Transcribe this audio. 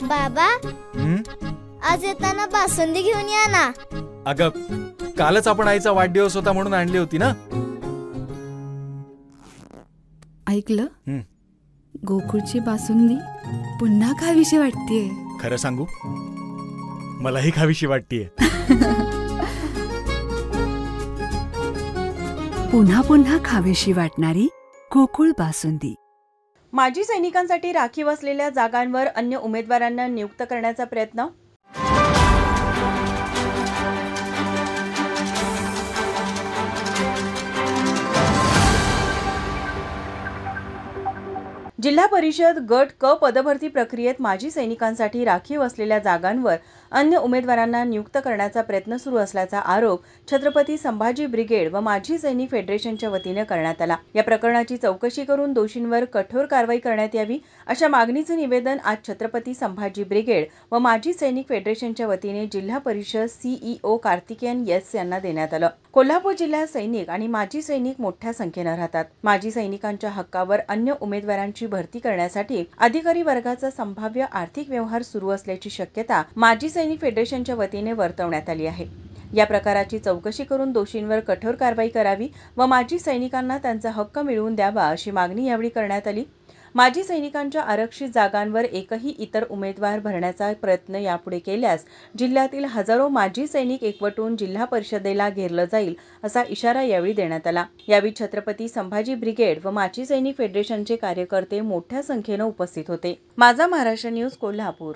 बाबा, हं? आज येताना बासुंदी घेऊन या ना. अगं, कालच आपण आईचा वाढदिवस होता म्हणून आणली होती ना. ऐकलं? हं. गोकुळची बासुंदी पुन्हा खावीशी वाटतेय. खरं सांगू, मलाही खावीशी वाटतीये. पुन्हा पुन्हा खावीशी वाटणारी गोकुळ बासुंदी. माजी सैनिकांसाठी राखीव असलेल्या जागांवर अन्य उमेदवारांना नियुक्त करण्याचा प्रयत्न. जिल्हा परिषद गट क पदभरती प्रक्रियेत माजी सैनिकांसाठी राखीव असलेल्या जागांवर अन्य उमेदवारांना नियुक्त करण्याचा प्रयत्न सुरू असल्याचा आरोप छत्रपती संभाजी ब्रिगेड व माजी सैनिक फेडरेशनच्या वतीने करण्यात आला. या प्रकरणाची चौकशी करून दोषींवर कठोर कारवाई करण्यात यावी अशा मागणीचे निवेदन आज छत्रपती संभाजी ब्रिगेड व माजी सैनिक फेडरेशनच्या वतीने जिल्हा परिषद सीईओ कार्तिकेयन एस यांना देण्यात आलं. कोल्हापूर जिल्ह्यात सैनिक आणि माजी सैनिक मोठ्या संख्येनं राहतात. माजी सैनिकांच्या हक्कावर अन्य उमेदवारांची भरती करण्यासाठी अधिकारी वर्गाचा संभाव्य आर्थिक व्यवहार सुरू असल्याची शक्यता माजी सैनिक फेडरेशनच्या वतीने वर्तवण्यात आली आहे. या प्रकाराची चौकशी करून दोषींवर कठोर कारवाई करावी व माजी सैनिकांना त्यांचा हक्क मिळवून द्यावा अशी मागणी यावेळी करण्यात आली. माजी सैनिकांच्या आरक्षित जागांवर एकही इतर उमेदवार भरण्याचा प्रयत्न यापुढे केल्यास जिल्ह्यातील हजारो माजी सैनिक एकवटून जिल्हा परिषदेला घेरलं जाईल असा इशारा यावेळी देण्यात आला. यावेळी छत्रपती संभाजी ब्रिगेड व माजी सैनिक फेडरेशनचे कार्यकर्ते मोठ्या संख्येनं उपस्थित होते. माझा महाराष्ट्र न्यूज, कोल्हापूर.